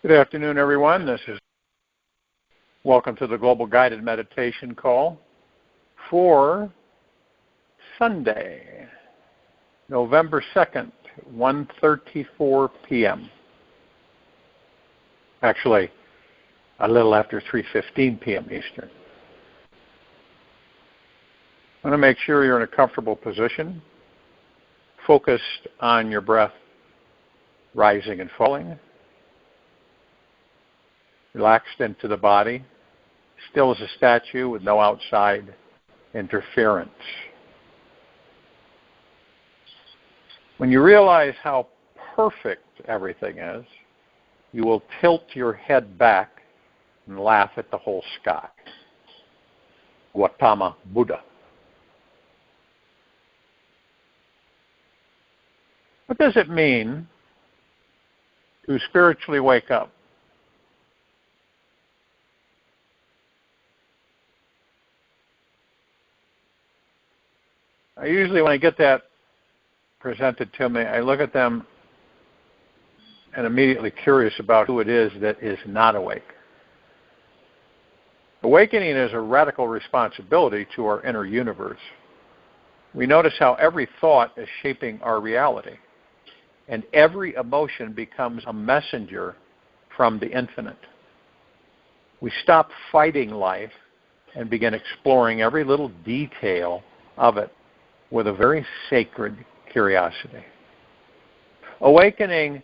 Good afternoon, everyone. Welcome to the Global Guided Meditation Call for Sunday, November 2nd, 1:34 p.m. Actually, a little after 3:15 p.m. Eastern. I want to make sure you're in a comfortable position, focused on your breath rising and falling, relaxed into the body, still as a statue with no outside interference. When you realize how perfect everything is, you will tilt your head back and laugh at the whole sky. Gautama Buddha. What does it mean to spiritually wake up? Usually when I get that presented to me, I look at them and immediately curious about who it is that is not awake. Awakening is a radical responsibility to our inner universe. We notice how every thought is shaping our reality, and every emotion becomes a messenger from the infinite. We stop fighting life and begin exploring every little detail of it with a very sacred curiosity. Awakening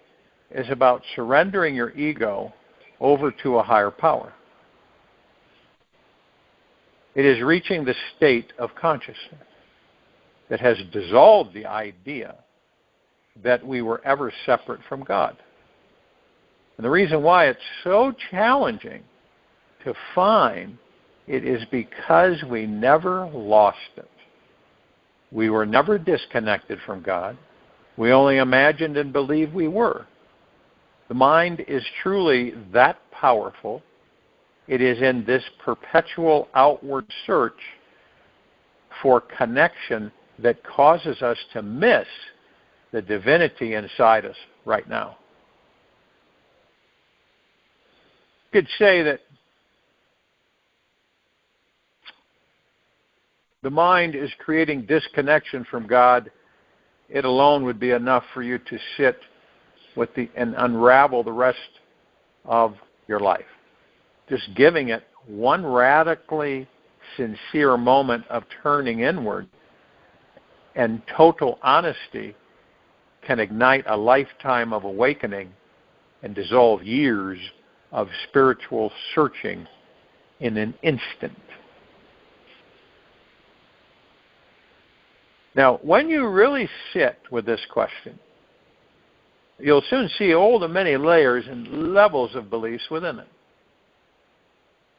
is about surrendering your ego over to a higher power. It is reaching the state of consciousness that has dissolved the idea that we were ever separate from God. And the reason why it's so challenging to find it is because we never lost it. We were never disconnected from God. We only imagined and believed we were. The mind is truly that powerful. It is in this perpetual outward search for connection that causes us to miss the divinity inside us right now. You could say that the mind is creating disconnection from God. It alone would be enough for you to sit with and unravel the rest of your life. Just giving it one radically sincere moment of turning inward and total honesty can ignite a lifetime of awakening and dissolve years of spiritual searching in an instant. Now, when you really sit with this question, you'll soon see all the many layers and levels of beliefs within it.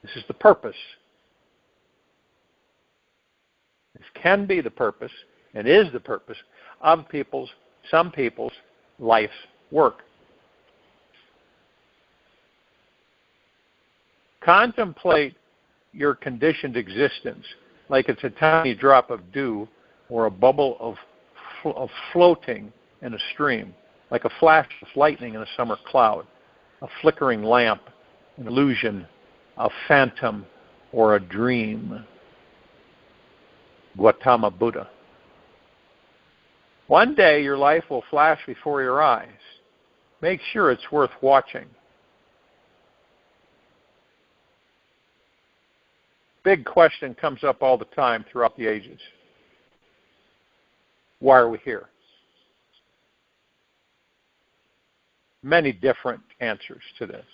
This is the purpose. This can be the purpose and is the purpose of some people's life's work. Contemplate your conditioned existence like it's a tiny drop of dew or a bubble of floating in a stream, like a flash of lightning in a summer cloud, a flickering lamp, an illusion, a phantom, or a dream. Gautama Buddha. One day your life will flash before your eyes. Make sure it's worth watching. Big question comes up all the time throughout the ages. Why are we here? Many different answers to this.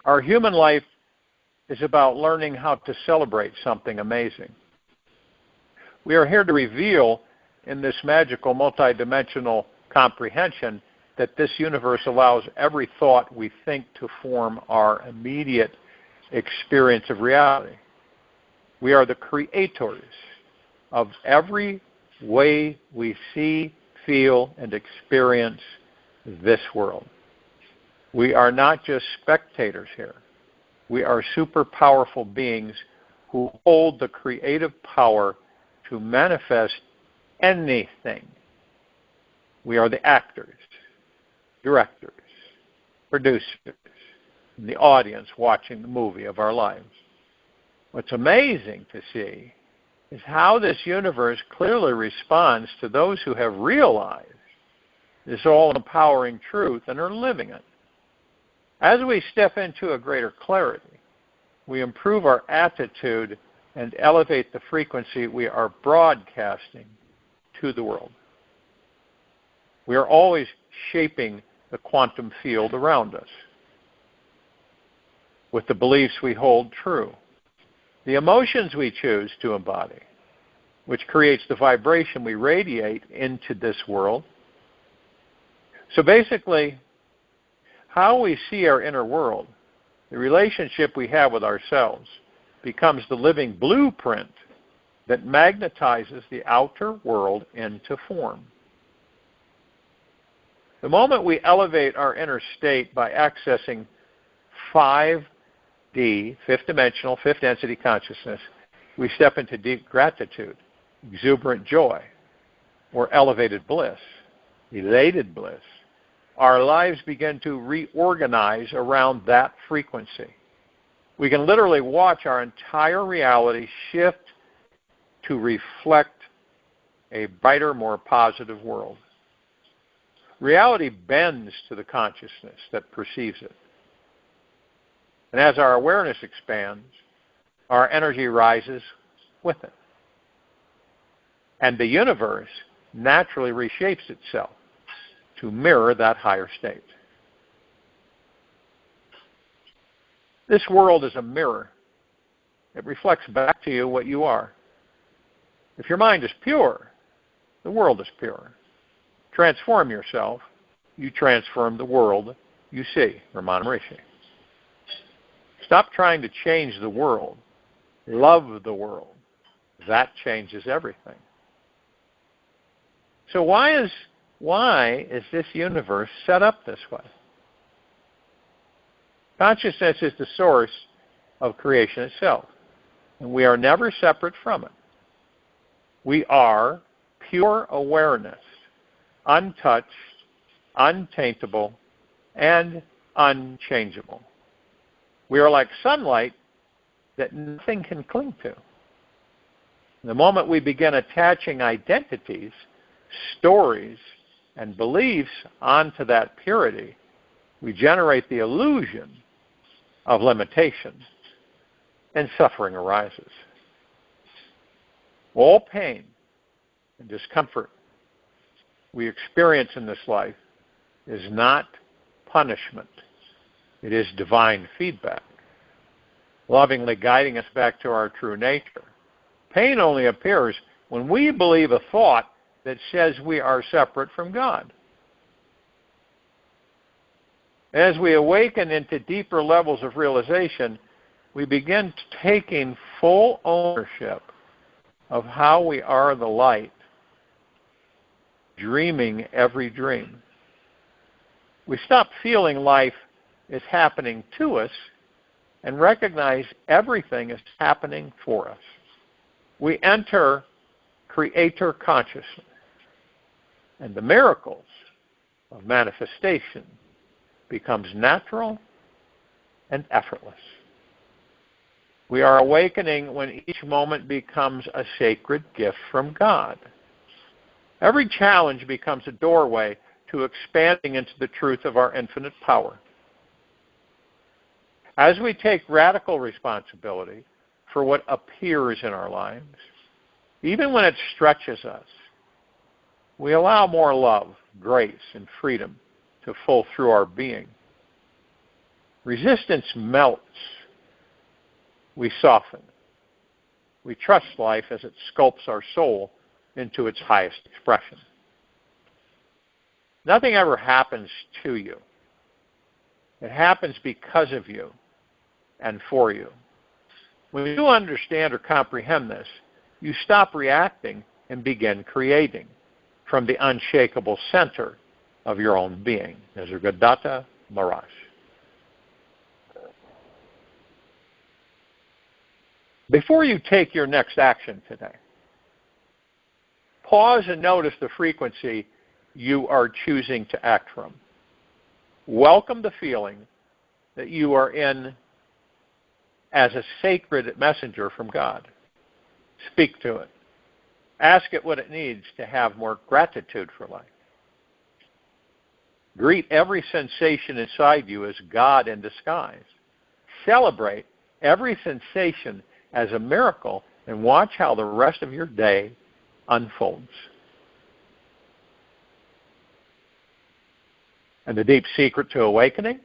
Our human life is about learning how to celebrate something amazing. We are here to reveal in this magical multidimensional comprehension that this universe allows every thought we think to form our immediate experience of reality. We are the creators of every way we see, feel, and experience this world. We are not just spectators here. We are super powerful beings who hold the creative power to manifest anything. We are the actors. directors, producers, and the audience watching the movie of our lives. What's amazing to see is how this universe clearly responds to those who have realized this all-empowering truth and are living it. As we step into a greater clarity, we improve our attitude and elevate the frequency we are broadcasting to the world. We are always shaping the quantum field around us with the beliefs we hold true, the emotions we choose to embody, which creates the vibration we radiate into this world. So basically, how we see our inner world, the relationship we have with ourselves, becomes the living blueprint that magnetizes the outer world into form. The moment we elevate our inner state by accessing 5D, fifth-dimensional, fifth-density consciousness, we step into deep gratitude, exuberant joy, or elevated bliss, elated bliss. Our lives begin to reorganize around that frequency. We can literally watch our entire reality shift to reflect a brighter, more positive world. Reality bends to the consciousness that perceives it. And as our awareness expands, our energy rises with it. And the universe naturally reshapes itself to mirror that higher state. This world is a mirror. It reflects back to you what you are. If your mind is pure, the world is pure. Transform yourself, you transform the world you see. Ramana Maharishi. Stop trying to change the world. Love the world. That changes everything. So why is this universe set up this way? Consciousness is the source of creation itself, and we are never separate from it. We are pure awareness, untouched, untaintable, and unchangeable. We are like sunlight that nothing can cling to. The moment we begin attaching identities, stories, and beliefs onto that purity, we generate the illusion of limitation, and suffering arises. All pain and discomfort we experience in this life is not punishment. It is divine feedback, lovingly guiding us back to our true nature. Pain only appears when we believe a thought that says we are separate from God. As we awaken into deeper levels of realization, we begin taking full ownership of how we are the light, dreaming every dream. We stop feeling life is happening to us and recognize everything is happening for us. We enter creator consciousness, and the miracles of manifestation becomes natural and effortless. We are awakening when each moment becomes a sacred gift from God. Every challenge becomes a doorway to expanding into the truth of our infinite power. As we take radical responsibility for what appears in our lives, even when it stretches us, we allow more love, grace, and freedom to flow through our being. Resistance melts. We soften. We trust life as it sculpts our soul into its highest expression. Nothing ever happens to you. It happens because of you and for you. When you understand or comprehend this, you stop reacting and begin creating from the unshakable center of your own being. Nisargadatta Maharaj. Before you take your next action today, pause and notice the frequency you are choosing to act from. welcome the feeling that you are in as a sacred messenger from God. Speak to it. Ask it what it needs to have more gratitude for life. Greet every sensation inside you as God in disguise. Celebrate every sensation as a miracle and watch how the rest of your day unfolds. And the deep secret to awakening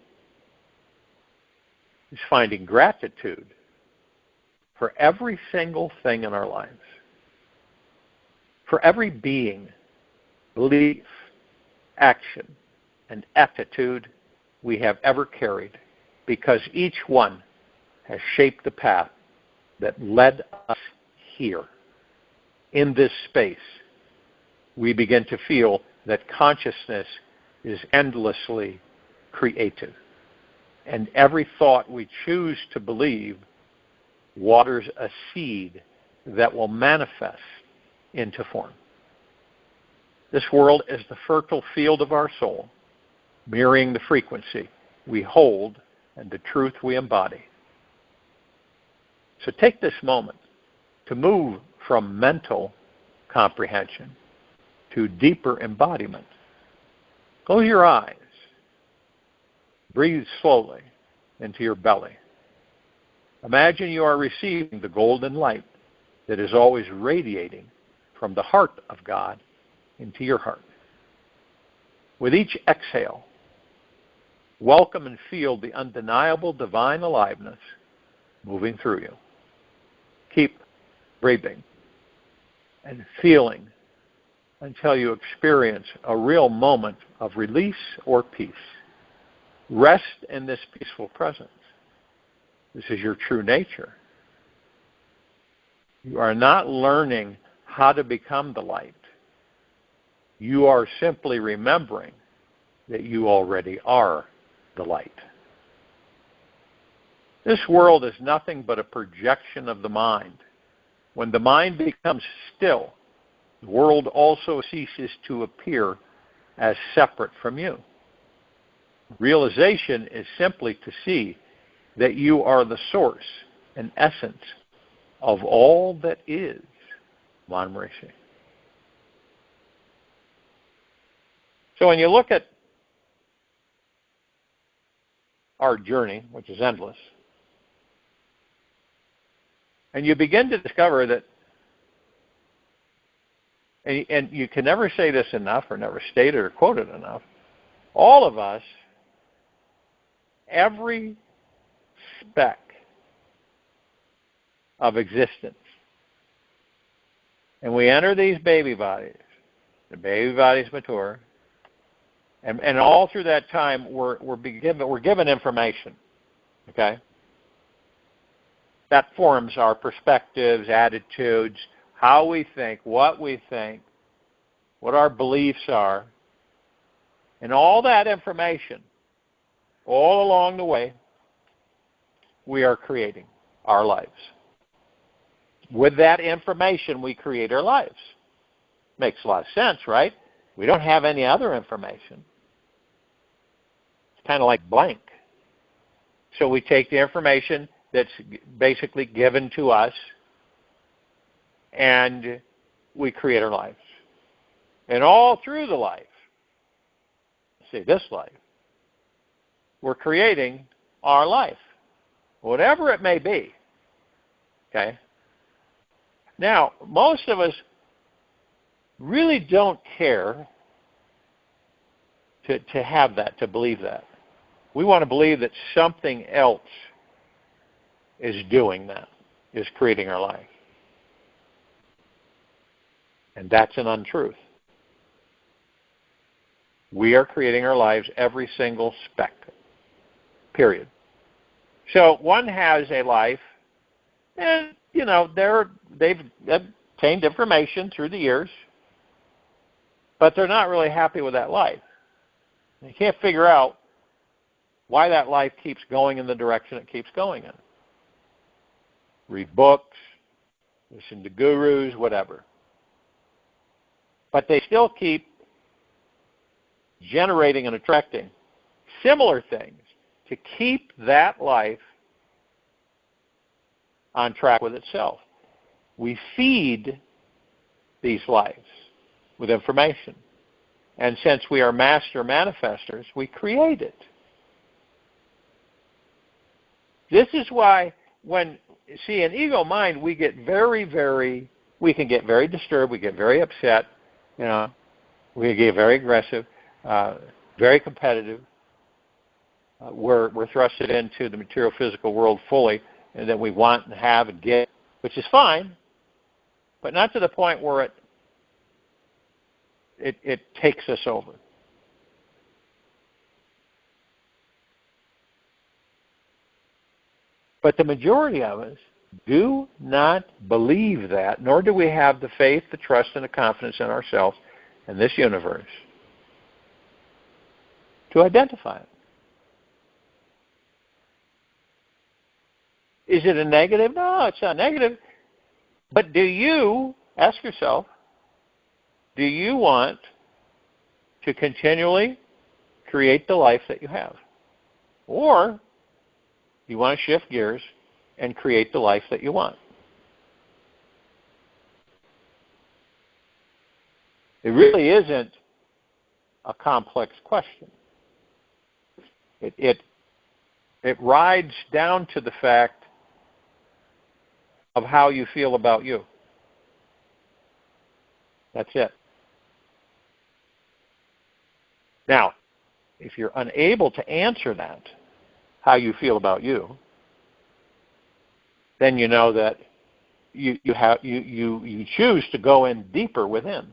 is finding gratitude for every single thing in our lives. For every being, belief, action, and attitude we have ever carried, because each one has shaped the path that led us here. In this space, we begin to feel that consciousness is endlessly creative, and every thought we choose to believe waters a seed that will manifest into form. This world is the fertile field of our soul, mirroring the frequency we hold and the truth we embody. So take this moment to move from mental comprehension to deeper embodiment. Close your eyes. Breathe slowly into your belly. Imagine you are receiving the golden light that is always radiating from the heart of God into your heart. With each exhale, welcome and feel the undeniable divine aliveness moving through you. Keep breathing and feeling until you experience a real moment of release or peace. Rest in this peaceful presence. This is your true nature. You are not learning how to become the light. You are simply remembering that you already are the light. This world is nothing but a projection of the mind. When the mind becomes still, the world also ceases to appear as separate from you. Realization is simply to see that you are the source and essence of all that is. Manmarishi. So when you look at our journey, which is endless, and you begin to discover that, and you can never say this enough or never state it or quote it enough, all of us, every speck of existence, and we enter these baby bodies, the baby bodies mature, and all through that time we're given information, okay? That forms our perspectives, attitudes, how we think, what our beliefs are. And all that information, all along the way, we are creating our lives. With that information, we create our lives. Makes a lot of sense, right? We don't have any other information. It's kind of like blank. So we take the information that's basically given to us, and we create our lives. And all through the life, this life, we're creating our life, whatever it may be. Okay? Now, most of us really don't care to have that, to believe that. We want to believe that something else is doing that, is creating our life. And that's an untruth. We are creating our lives every single speck, period. So one has a life, and, they've obtained information through the years, but they're not really happy with that life. They can't figure out why that life keeps going in the direction it keeps going in. Read books, listen to gurus, whatever. But they still keep generating and attracting similar things to keep that life on track with itself. We feed these lives with information. And since we are master manifestors, we create it. This is why in ego mind, we get we can get very disturbed, we get very upset, we get very aggressive, very competitive. We're thrusted into the material physical world fully, and that we want and have and get, which is fine, but not to the point where it takes us over. But the majority of us do not believe that, nor do we have the faith, the trust, and the confidence in ourselves and this universe to identify it. Is it a negative? No, it's not negative. But do you, ask yourself, do you want to continually create the life that you have? Or you want to shift gears and create the life that you want? It really isn't a complex question. It rides down to the fact of how you feel about you. That's it. Now, if you're unable to answer that, how you feel about you, then you know that you choose to go in deeper within.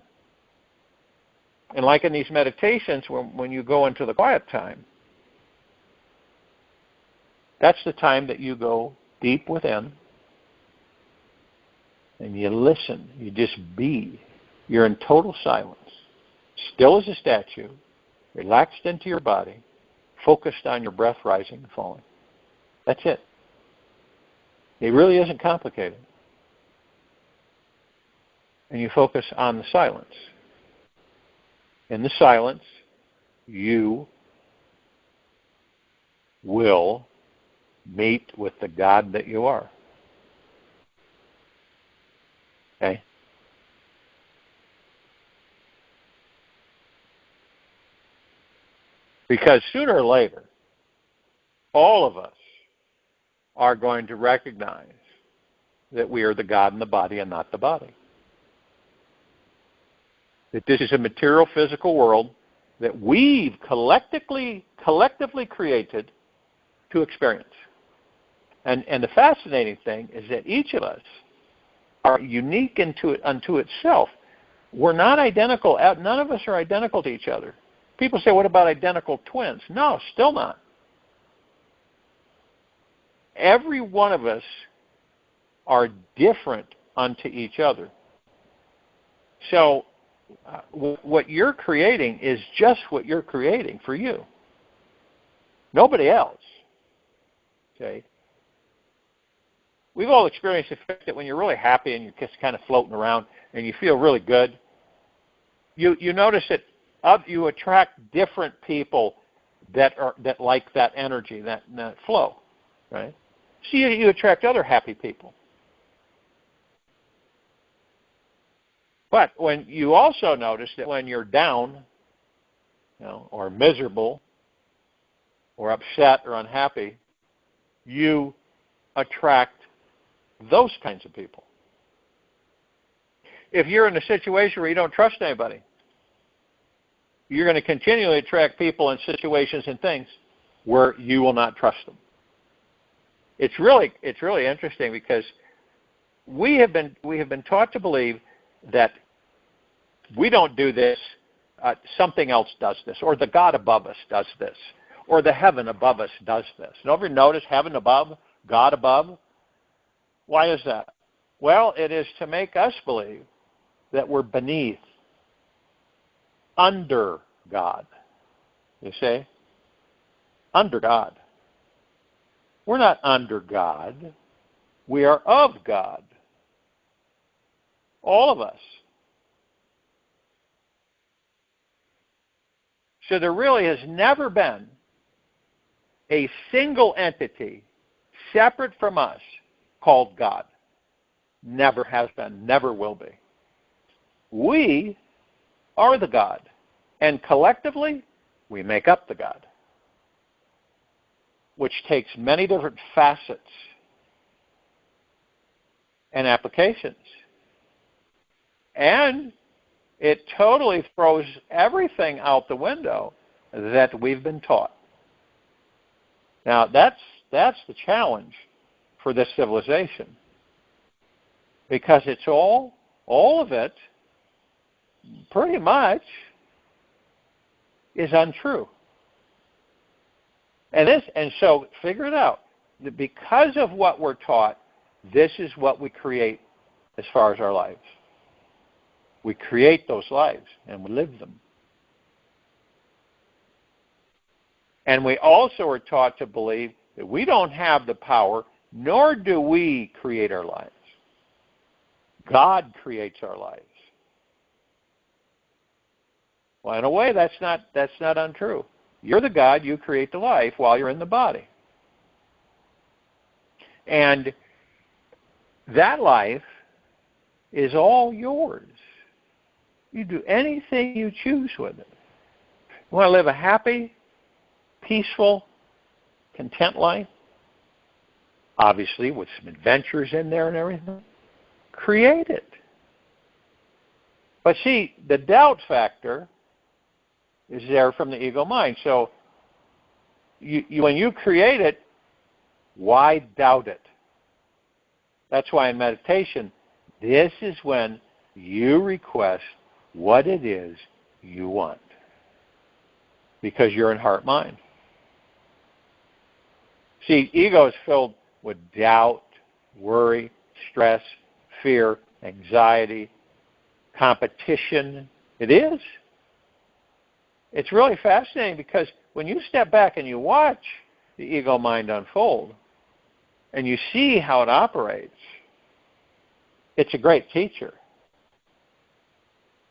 And like in these meditations, when you go into the quiet time, that's the time that you go deep within and you listen. You just be. You're in total silence, still as a statue, relaxed into your body, focused on your breath rising and falling. That's it. It really isn't complicated. And you focus on the silence. In the silence, you will meet with the God that you are. Okay? Because sooner or later, all of us are going to recognize that we are the God in the body and not the body. That this is a material physical world that we've collectively created to experience. And the fascinating thing is that each of us are unique unto itself. We're not identical. None of us are identical to each other. People say, what about identical twins? No, still not. Every one of us are different unto each other. So what you're creating is just what you're creating for you. Nobody else. Okay? We've all experienced the fact that when you're really happy and you're just kind of floating around and you feel really good, you notice that you attract different people that like that energy, that flow, right? So you attract other happy people. But when you also notice that when you're down, or miserable, or upset or unhappy, you attract those kinds of people. If you're in a situation where you don't trust anybody, you're going to continually attract people and situations and things where you will not trust them. It's really interesting because we have been taught to believe that we don't do this, something else does this, or the God above us does this, or the heaven above us does this. You ever notice heaven above, God above? Why is that? Well, it is to make us believe that we're beneath, under God. You see? Under God. We're not under God. We are of God. All of us. So there really has never been a single entity separate from us called God. Never has been, never will be. We are the God, and collectively, we make up the God, which takes many different facets and applications. And it totally throws everything out the window that we've been taught. Now, that's the challenge for this civilization, because it's all of it, pretty much, is untrue. And so figure it out. Because of what we're taught, this is what we create as far as our lives. We create those lives and we live them. And we also are taught to believe that we don't have the power, nor do we create our lives. God creates our lives. Well, in a way, that's not untrue. You're the God, you create the life while you're in the body. And that life is all yours. You do anything you choose with it. You want to live a happy, peaceful, content life, obviously with some adventures in there and everything, create it. But see, the doubt factor is there from the ego mind. So when you create it, why doubt it? That's why in meditation, this is when you request what it is you want, because you're in heart-mind. See, ego is filled with doubt, worry, stress, fear, anxiety, competition. It is. It's really fascinating, because when you step back and you watch the ego mind unfold and you see how it operates, it's a great teacher.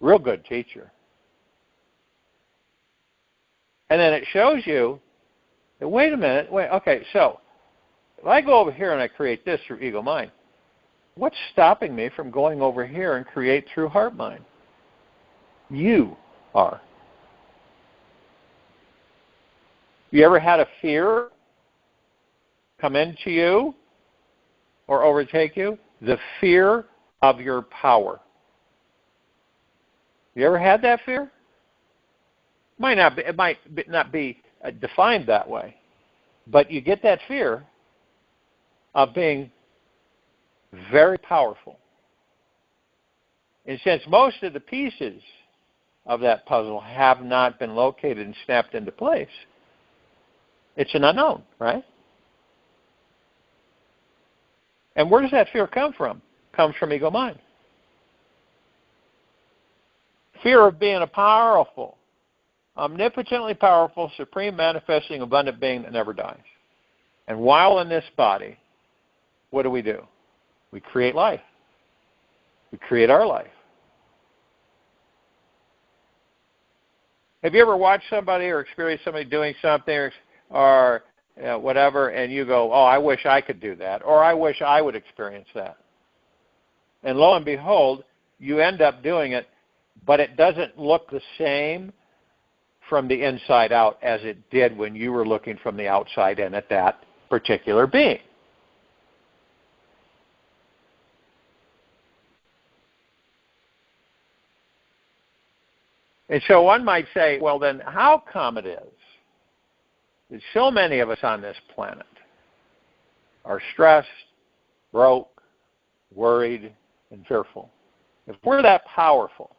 Real good teacher. And then it shows you that, wait a minute, okay, so if I go over here and I create this through ego mind, what's stopping me from going over here and create through heart mind? You are. You ever had a fear come into you or overtake you? The fear of your power. You ever had that fear? It might not be defined that way, but you get that fear of being very powerful. And since most of the pieces of that puzzle have not been located and snapped into place, it's an unknown, right? And where does that fear come from? It comes from ego mind. Fear of being a powerful, omnipotently powerful, supreme, manifesting, abundant being that never dies. And while in this body, what do? We create life. We create our life. Have you ever watched somebody or experienced somebody doing something or whatever, and you go, oh, I wish I could do that, or I wish I would experience that? And lo and behold, you end up doing it, but it doesn't look the same from the inside out as it did when you were looking from the outside in at that particular being. And so one might say, well, then how come it is that so many of us on this planet are stressed, broke, worried, and fearful? If we're that powerful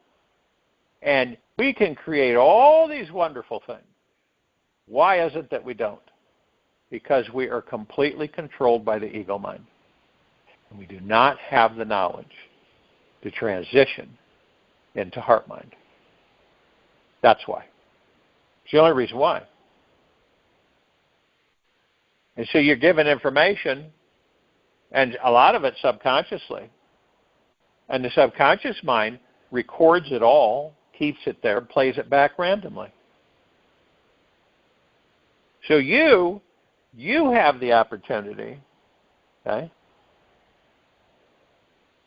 and we can create all these wonderful things, why is it that we don't? Because we are completely controlled by the ego mind. And we do not have the knowledge to transition into heart mind. That's why. It's the only reason why. And so you're given information, and a lot of it subconsciously. And the subconscious mind records it all, keeps it there, plays it back randomly. So you you have the opportunity, okay,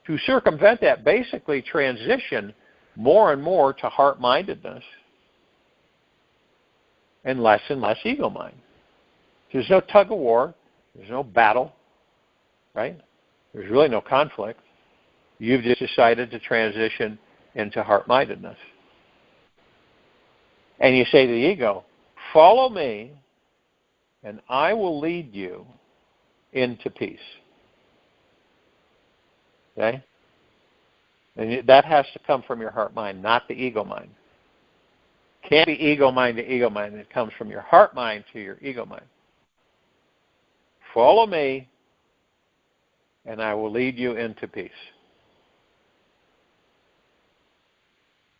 to circumvent that, basically transition more and more to heart-mindedness and less ego mind. There's no tug of war. There's no battle, right? There's really no conflict. You've just decided to transition into heart-mindedness. And you say to the ego, follow me, and I will lead you into peace. Okay? And that has to come from your heart mind, not the ego mind. Can't be ego mind to ego mind. It comes from your heart mind to your ego mind. Follow me, and I will lead you into peace.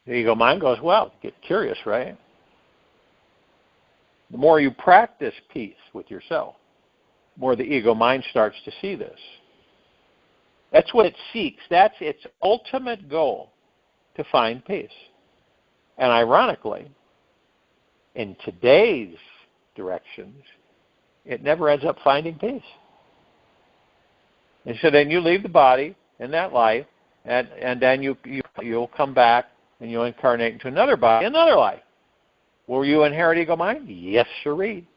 The ego mind goes, well, get curious, right? The more you practice peace with yourself, the more the ego mind starts to see this. That's what it seeks. That's its ultimate goal, to find peace. And ironically, in today's directions, it never ends up finding peace. And so then you leave the body in that life, and then you'll come back and you'll incarnate into another body, another life. Will you inherit ego mind? Yes, sirree.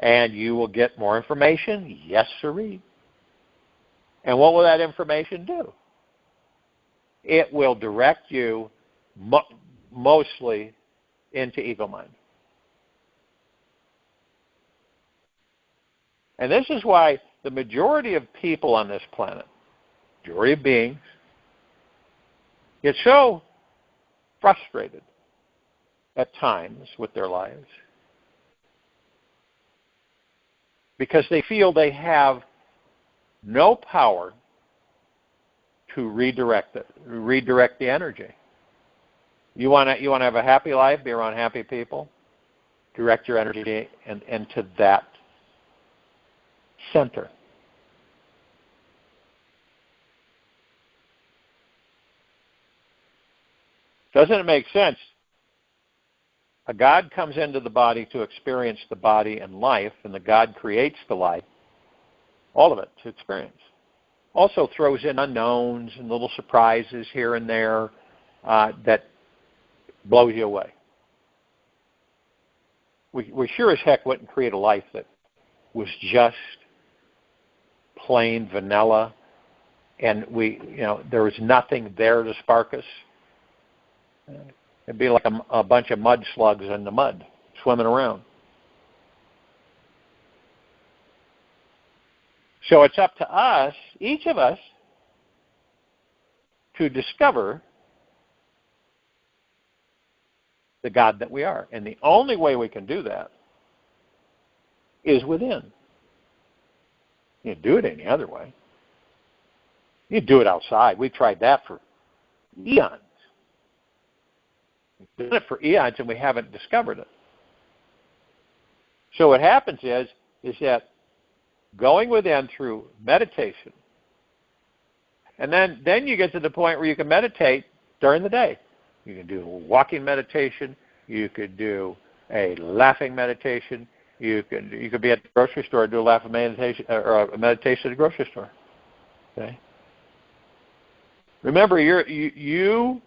And you will get more information? Yes, sirree. And what will that information do? It will direct you mostly into ego mind. And this is why the majority of people on this planet, majority of beings, get so frustrated at times with their lives because they feel they have no power to redirect the energy. You want to have a happy life, be around happy people, direct your energy into that center. Doesn't it make sense? A God comes into the body to experience the body and life, and the God creates the life, all of it, to experience. Also throws in unknowns and little surprises here and there that blows you away. We sure as heck wouldn't create a life that was just plain vanilla, and there was nothing there to spark us. It'd be like a bunch of mud slugs in the mud swimming around. So it's up to us, each of us, to discover the God that we are. And the only way we can do that is within. You can't do it any other way. You do it outside. We've tried that for eons. We've done it for eons and we haven't discovered it. So what happens is that going within through meditation, and then you get to the point where you can meditate during the day. You can do a walking meditation. You could do a laughing meditation. You could be at the grocery store and do a laughing meditation or a meditation at the grocery store. Okay. Remember, you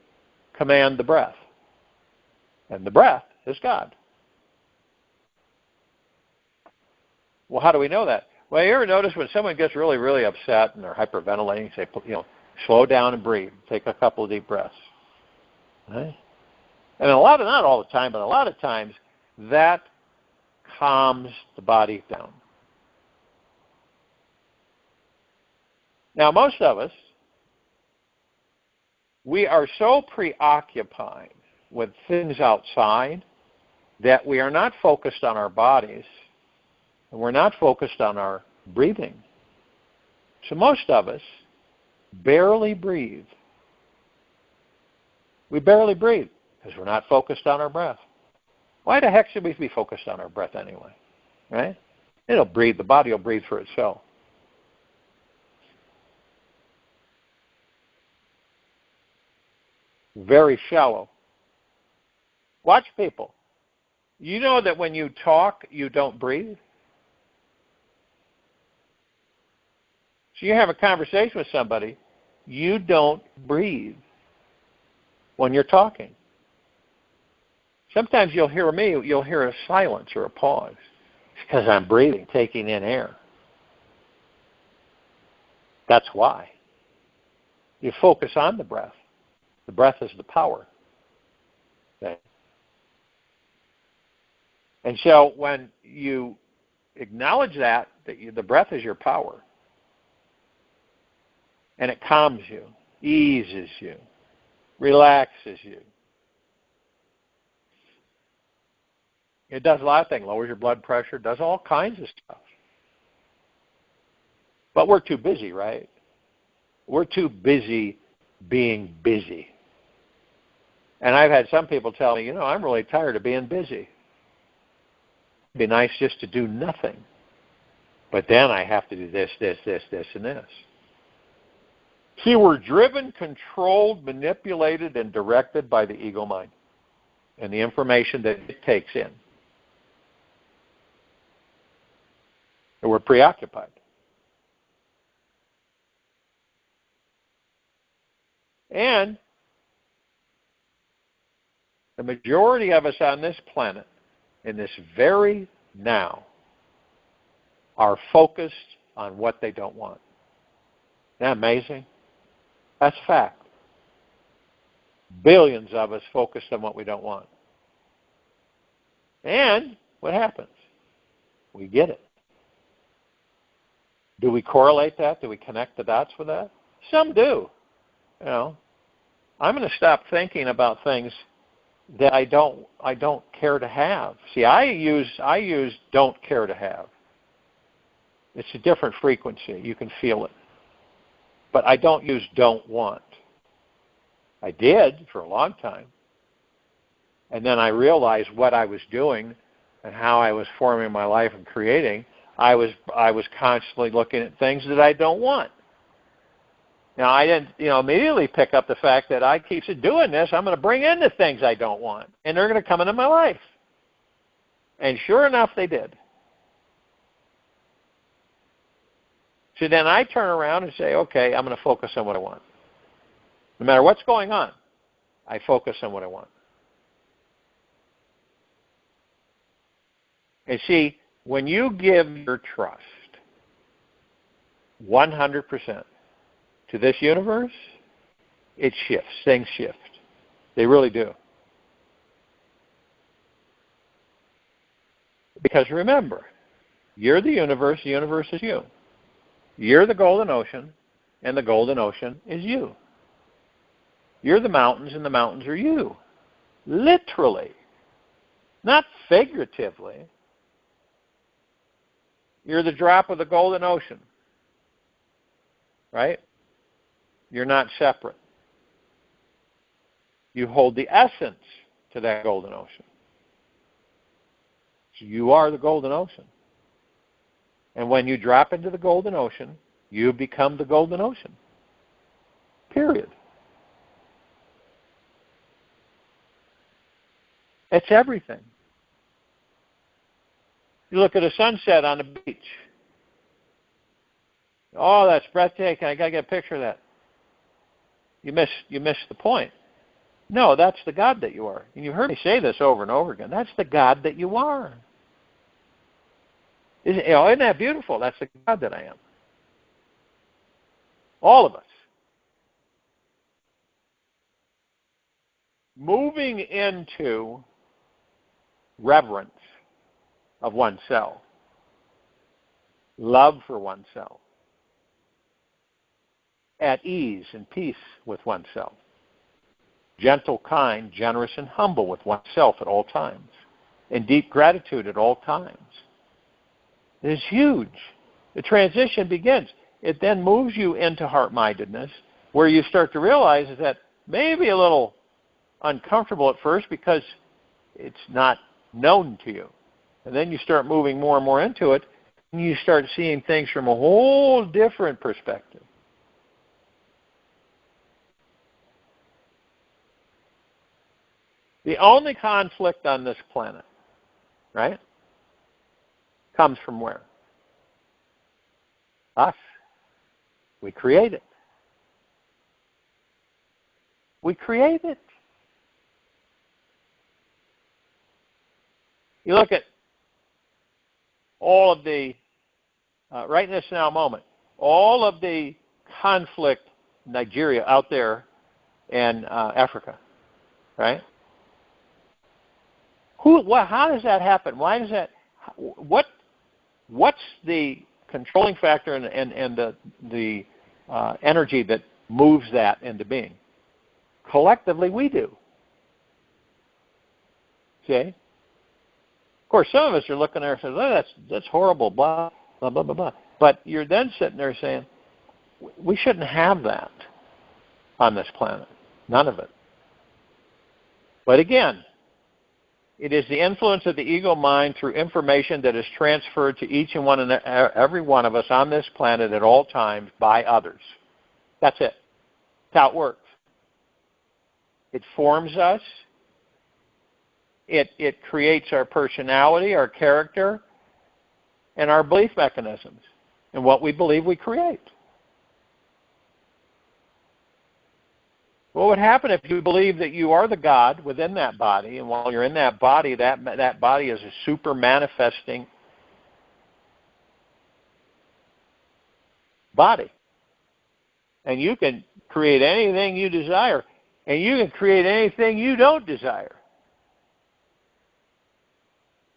command the breath, and the breath is God. Well, how do we know that? Well, you ever notice when someone gets really, really upset and they're hyperventilating, say, slow down and breathe. Take a couple of deep breaths. Right? And not all the time, but a lot of times, that calms the body down. Now, most of us, we are so preoccupied with things outside that we are not focused on our bodies, and we're not focused on our breathing. So most of us barely breathe. We barely breathe because we're not focused on our breath. Why the heck should we be focused on our breath anyway? Right? It'll breathe. The body will breathe for itself. Very shallow. Watch people. You know that when you talk, you don't breathe? So you have a conversation with somebody, you don't breathe when you're talking. Sometimes you'll hear a silence or a pause. It's because I'm breathing, taking in air. That's why. You focus on the breath. The breath is the power. Okay. And so when you acknowledge that the breath is your power, and it calms you, eases you, relaxes you. It does a lot of things. Lowers your blood pressure, does all kinds of stuff. But we're too busy, right? We're too busy being busy. And I've had some people tell me, I'm really tired of being busy. It'd be nice just to do nothing. But then I have to do this, and this. See, we're driven, controlled, manipulated, and directed by the ego mind and the information that it takes in. And we're preoccupied. And the majority of us on this planet, in this very now, are focused on what they don't want. Isn't that amazing? That's fact. Billions of us focused on what we don't want. And what happens? We get it. Do we correlate that? Do we connect the dots with that? Some do. I'm going to stop thinking about things that I don't care to have. See, I use don't care to have. It's a different frequency. You can feel it. But I don't use don't want. I did for a long time. And then I realized what I was doing and how I was forming my life and creating. I was constantly looking at things that I don't want. Now, I didn't immediately pick up the fact that I keep doing this. I'm going to bring in the things I don't want, and they're going to come into my life. And sure enough, they did. So then I turn around and say, okay, I'm going to focus on what I want. No matter what's going on, I focus on what I want. And see, when you give your trust 100% to this universe, it shifts. Things shift. They really do. Because remember, you're the universe is you. You're the golden ocean, and the golden ocean is you. You're the mountains, and the mountains are you. Literally. Not figuratively. You're the drop of the golden ocean. Right? You're not separate. You hold the essence to that golden ocean. So you are the golden ocean. And when you drop into the golden ocean, you become the golden ocean. Period. It's everything. You look at a sunset on the beach. Oh, that's breathtaking. I got to get a picture of that. You miss the point. No, that's the God that you are. And you heard me say this over and over again. That's the God that you are. Isn't that beautiful? That's the God that I am. All of us. Moving into reverence of oneself, love for oneself, at ease and peace with oneself, gentle, kind, generous, and humble with oneself at all times, in deep gratitude at all times. It is huge. The transition begins. It then moves you into heart-mindedness, where you start to realize that maybe a little uncomfortable at first because it's not known to you. And then you start moving more and more into it, and you start seeing things from a whole different perspective. The only conflict on this planet, right, comes from where? Us. We create it. We create it. You look at all of the, right in this now moment, all of the conflict in Nigeria out there in Africa, right? How does that happen? Why does that? What's the controlling factor and the energy that moves that into being? Collectively, we do. Okay. Of course, some of us are looking there and saying, "Oh, that's horrible," blah blah blah blah blah. But you're then sitting there saying, "We shouldn't have that on this planet. None of it." But again, it is the influence of the ego mind through information that is transferred to each and one and every one of us on this planet at all times by others. That's it. That's how it works. It forms us. It creates our personality, our character, and our belief mechanisms, and what we believe we create. What would happen if you believe that you are the God within that body, and while you're in that body, that body is a super manifesting body. And you can create anything you desire, and you can create anything you don't desire.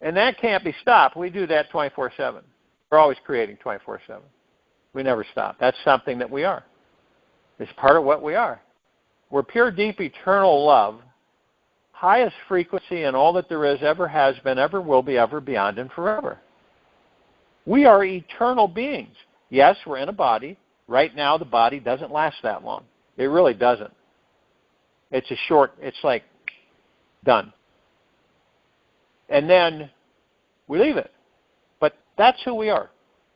And that can't be stopped. We do that 24/7. We're always creating 24/7. We never stop. That's something that we are. It's part of what we are. We're pure, deep, eternal love, highest frequency in all that there is, ever has been, ever will be, ever, beyond, and forever. We are eternal beings. Yes, we're in a body. Right now, the body doesn't last that long. It really doesn't. It's like done. And then we leave it. But that's who we are.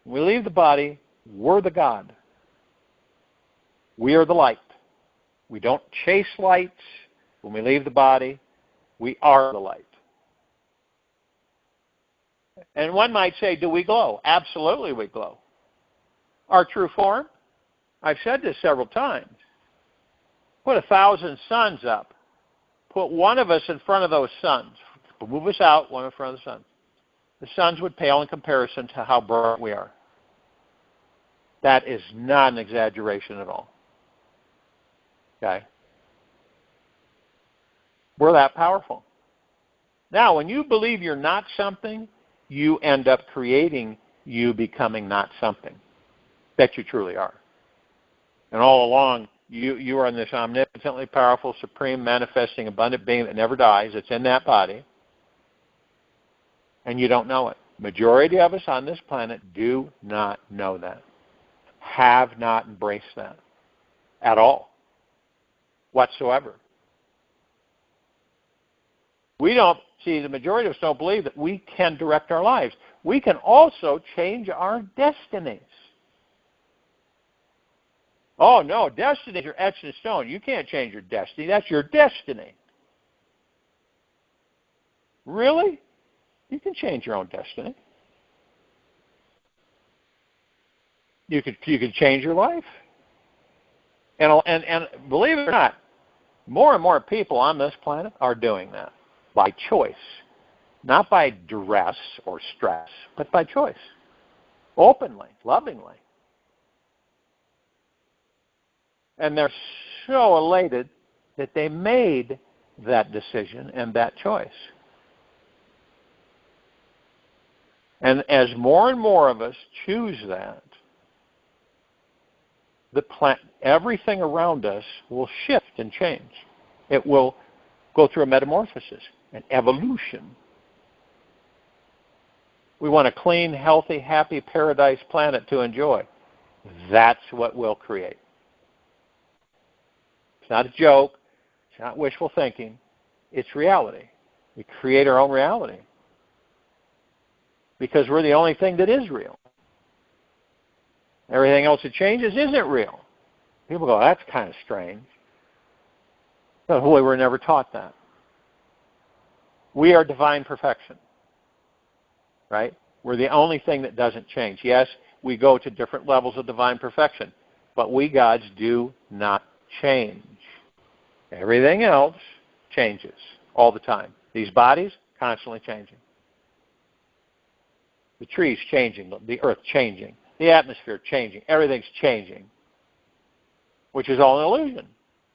When we leave the body, we're the God. We are the light. We don't chase lights. When we leave the body, we are the light. And one might say, do we glow? Absolutely we glow. Our true form? I've said this several times. Put 1,000 suns up. Put one of us in front of those suns. Move us out, one in front of the sun. The suns would pale in comparison to how bright we are. That is not an exaggeration at all. Okay? We're that powerful. Now, when you believe you're not something, you end up creating you becoming not something that you truly are. And all along, you are in this omnipotently powerful, supreme, manifesting, abundant being that never dies. It's in that body. And you don't know it. Majority of us on this planet do not know that. Have not embraced that at all. Whatsoever. The majority of us don't believe that we can direct our lives. We can also change our destinies. Oh, no, destinies are etched in stone. You can't change your destiny. That's your destiny. Really? You can change your own destiny. You can change your life. And believe it or not, more and more people on this planet are doing that by choice. Not by duress or stress, but by choice. Openly, lovingly. And they're so elated that they made that decision and that choice. And as more and more of us choose that, everything around us will shift and change. It will go through a metamorphosis, an evolution. We want a clean, healthy, happy paradise planet to enjoy. That's what we'll create. It's not a joke. It's not wishful thinking. It's reality. We create our own reality. Because we're the only thing that is real. Everything else that changes isn't real. People go, that's kind of strange. But we were never taught that. We are divine perfection. Right? We're the only thing that doesn't change. Yes, we go to different levels of divine perfection. But we gods do not change. Everything else changes all the time. These bodies, constantly changing. The trees changing, the earth changing, the atmosphere changing, everything's changing, which is all an illusion.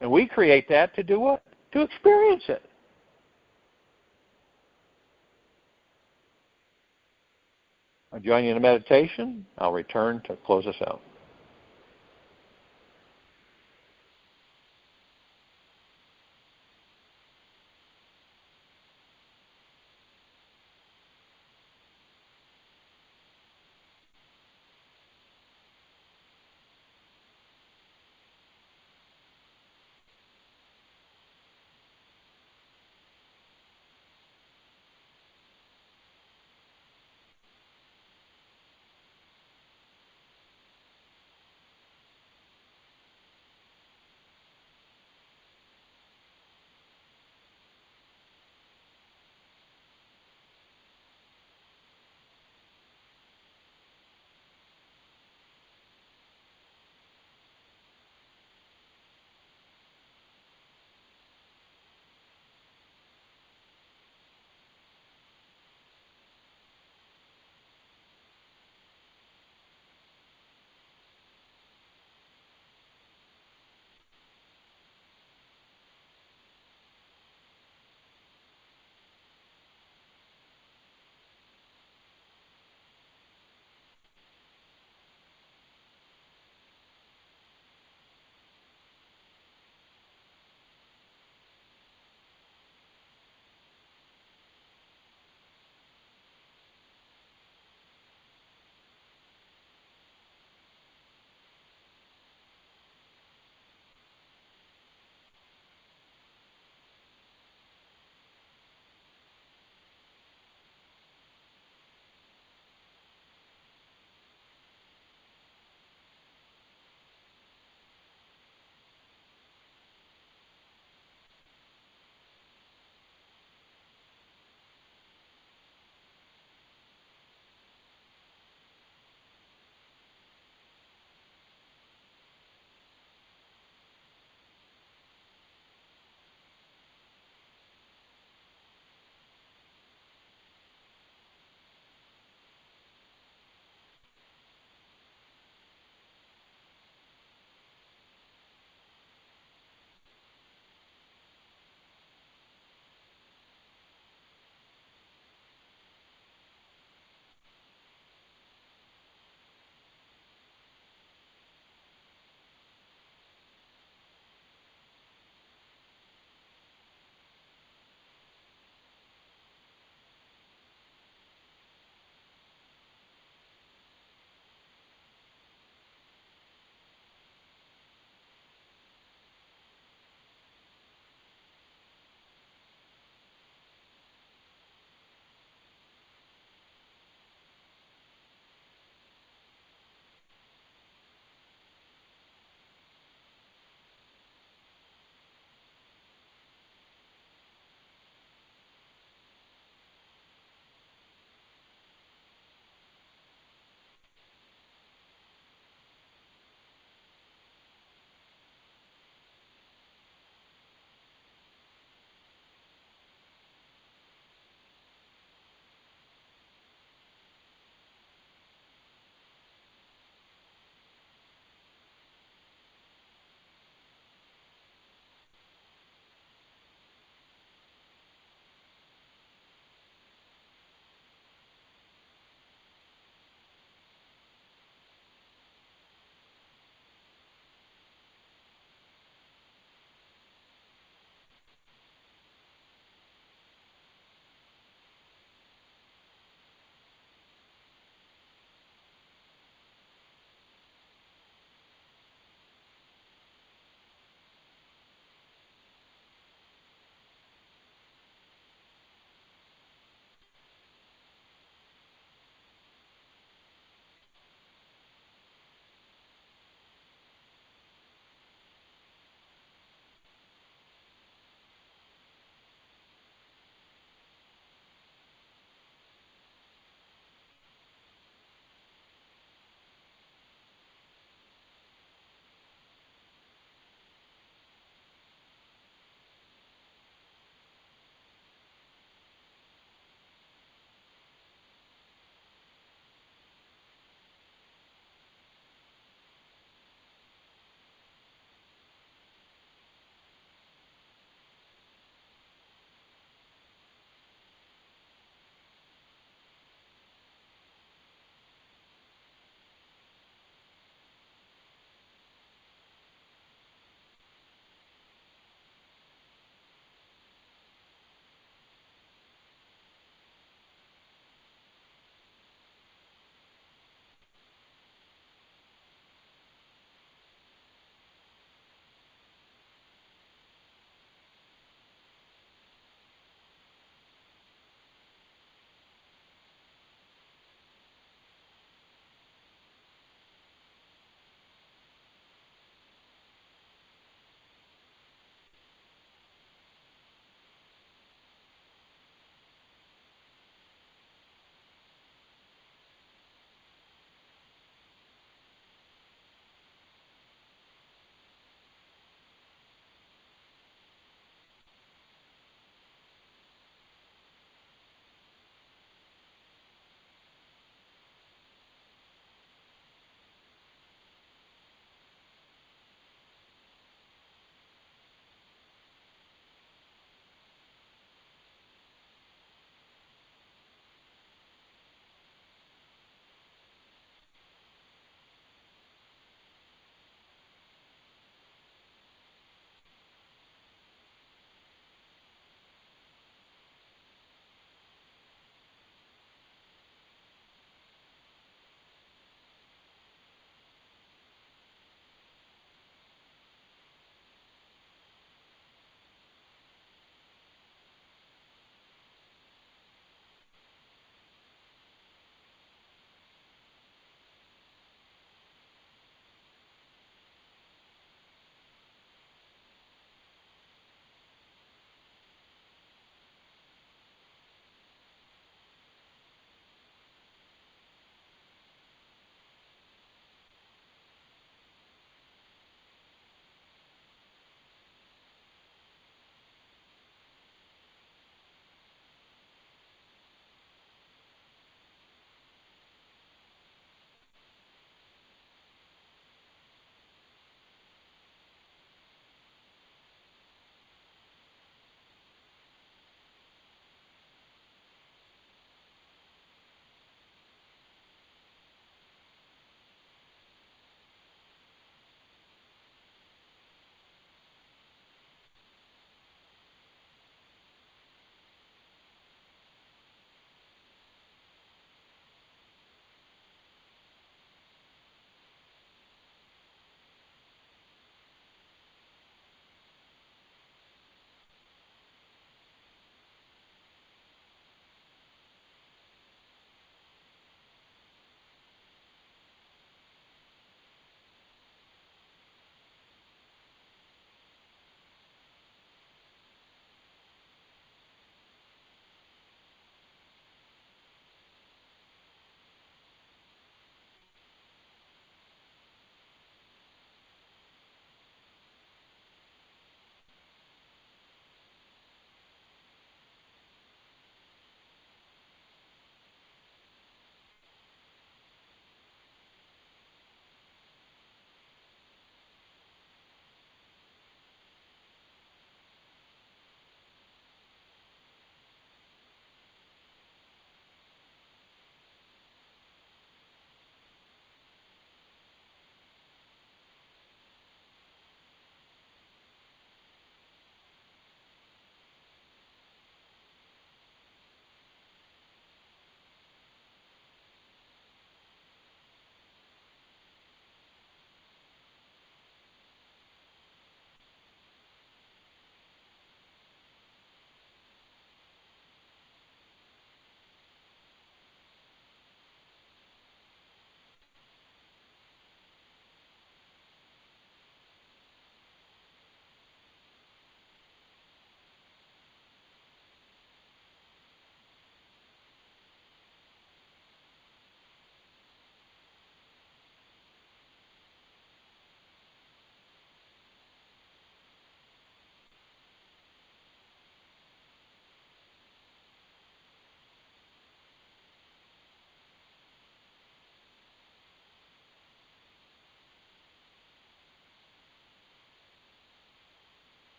And we create that to do what? To experience it. I'll join you in a meditation. I'll return to close us out.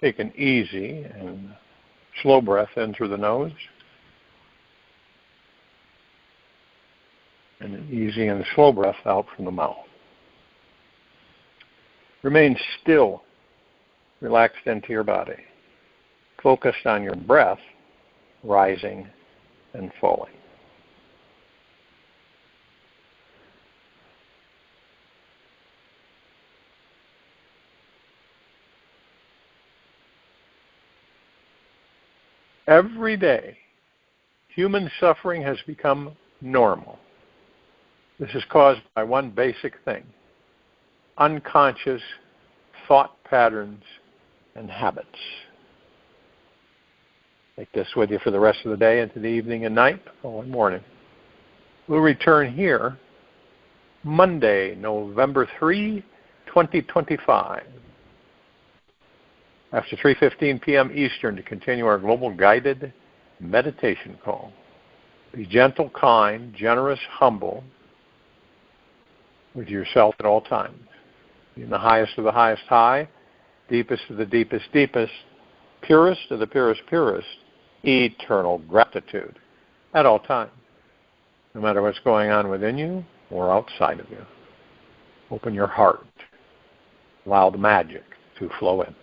Take an easy and slow breath in through the nose, and an easy and slow breath out from the mouth. Remain still, relaxed into your body, focused on your breath rising and falling. Every day, human suffering has become normal. This is caused by one basic thing: unconscious thought patterns and habits. Take this with you for the rest of the day, into the evening and night, or morning. We'll return here Monday, November 3, 2025. After 3:15 p.m. Eastern, to continue our global guided meditation call. Be gentle, kind, generous, humble with yourself at all times. Be in the highest of the highest high, deepest of the deepest deepest, purest of the purest purest, eternal gratitude at all times, no matter what's going on within you or outside of you. Open your heart. Allow the magic to flow in.